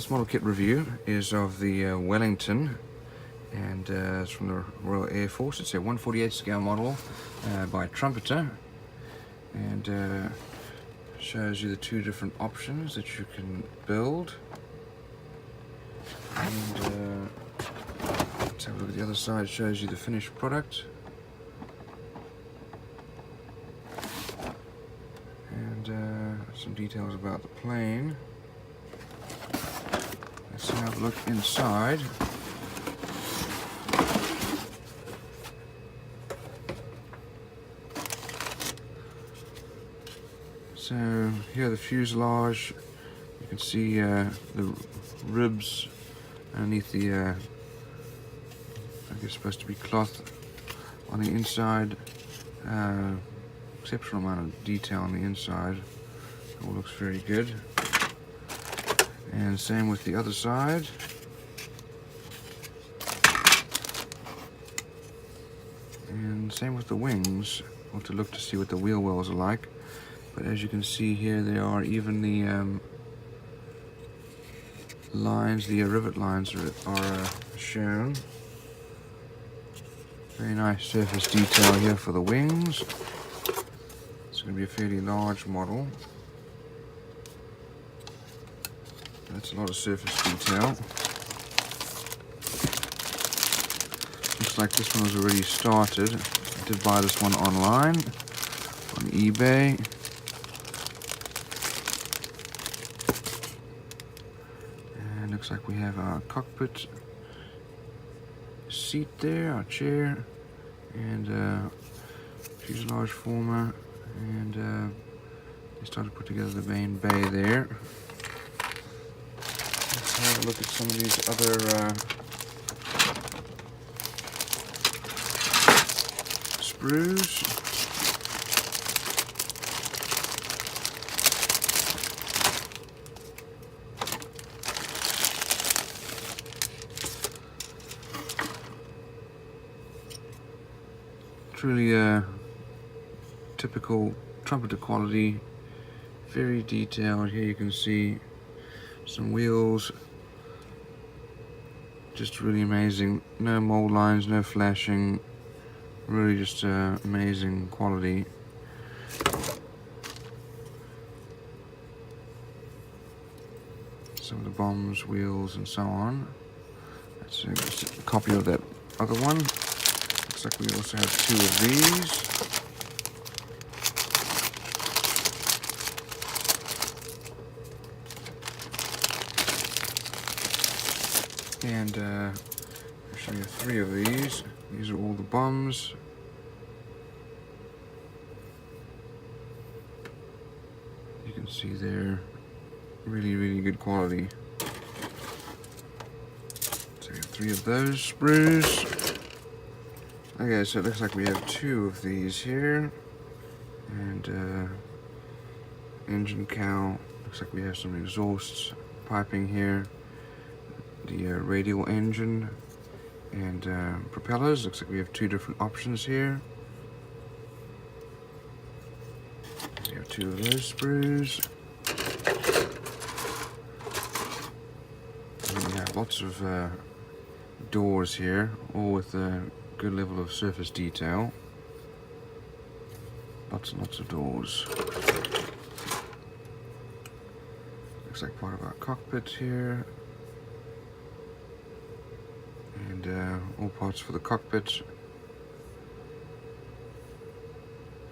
This model kit review is of the Wellington, and it's from the Royal Air Force. It's a 1/48 scale model by Trumpeter, and shows you the two different options that you can build. And let's have a look at the other side. It shows you the finished product, and some details about the plane. Let's have a look inside. So here the fuselage, you can see the ribs underneath the, I guess supposed to be cloth on the inside. Exceptional amount of detail on the inside. It all looks very good. And same with the other side. And same with the wings. We'll have to look to see what the wheel wells are like. But as you can see here, there are even the lines, the rivet lines are shown. Very nice surface detail here for the wings. It's going to be a fairly large model. That's a lot of surface detail. Looks like this one was already started. I did buy this one online on eBay. And looks like we have our cockpit seat there, our chair, and fuselage former, and they started to put together the main bay there. Let's have a look at some of these other sprues. Truly typical Trumpeter quality, very detailed. Here you can see some wheels, just really amazing. No mold lines, no flashing, really just amazing quality. Some of the bombs, wheels, and so on. That's a copy of that other one. Looks like we also have two of these. And I'll show you three of these. These are all the bombs. You can see they're really good quality. So we have three of those sprues. Okay, so it looks like we have two of these here. And engine cowl. Looks like we have some exhausts, piping here. The radial engine and propellers. Looks like we have two different options here. We have two of those sprues. And we have lots of doors here, all with a good level of surface detail. Lots and lots of doors. Looks like part of our cockpit here. And all parts for the cockpit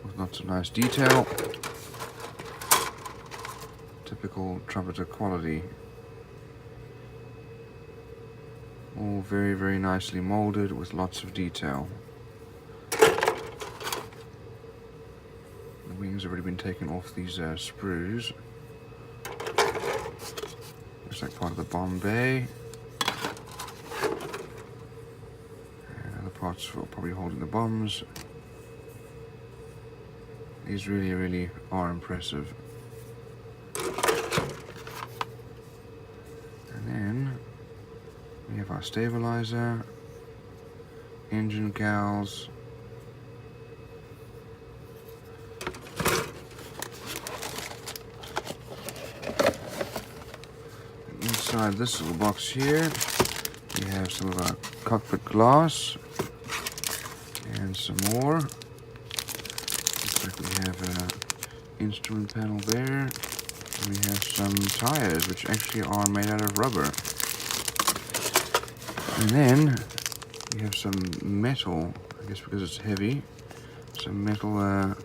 with lots of nice detail. Typical Trumpeter quality. All very nicely molded with lots of detail. The wings have already been taken off these sprues. Looks like part of the bomb bay. Parts for probably holding the bombs. These really are impressive. And then we have our stabilizer, engine cowls, inside this little box here, we have some of our cockpit glass and some more. Looks like we have an instrument panel there. And we have some tires, which actually are made out of rubber. And then we have some metal, I guess because it's heavy, some metal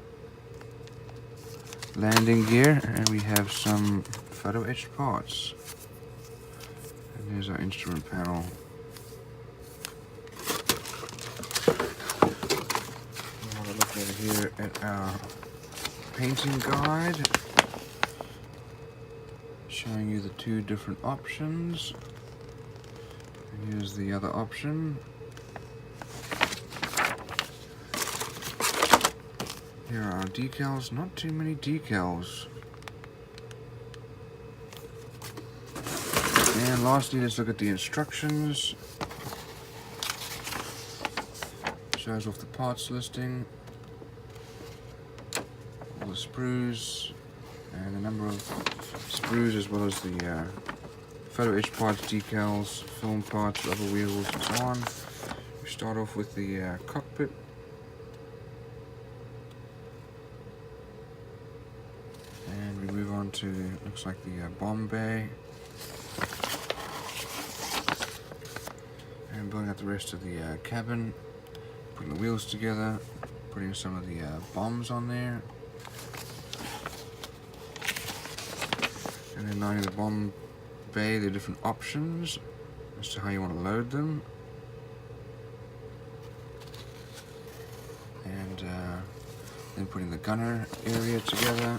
landing gear, and we have some photo etched parts. And there's our instrument panel. Now we'll look over here at our painting guide, showing you the two different options. And here's the other option. Here are our decals. Not too many decals. And lastly, let's look at the instructions. Shows off the parts listing, all the sprues, and the number of sprues, as well as the photo etched parts, decals, film parts, rubber wheels, and so on. We start off with the cockpit. And we move on to, looks like the bomb bay. And building out the rest of the cabin, putting the wheels together, putting some of the bombs on there. And then lining the bomb bay, the different options as to how you want to load them. And then putting the gunner area together.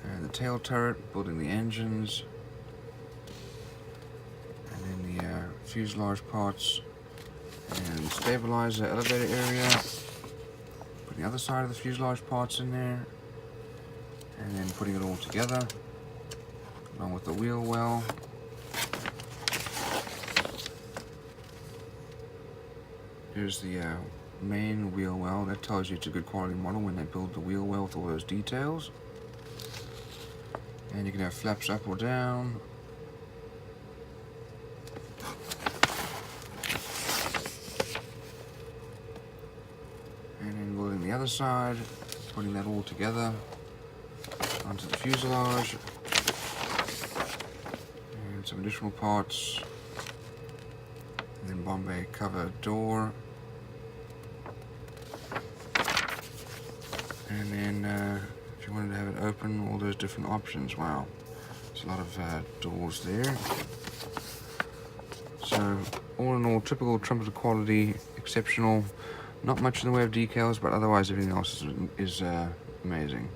And the tail turret, building the engines. And then the fuselage parts. And stabilizer elevator area. Putting the other side of the fuselage parts in there. And then putting it all together, along with the wheel well. Here's the main wheel well. That tells you it's a good quality model when they build the wheel well with all those details. And you can have flaps up or down. And then building the other side, putting that all together onto the fuselage, and some additional parts, and then bomb bay cover door, and then if you wanted to have it open, all those different options. Wow, there's a lot of doors there. So all in all, typical Trumpeter quality, exceptional. Not much in the way of decals, but otherwise everything else is amazing.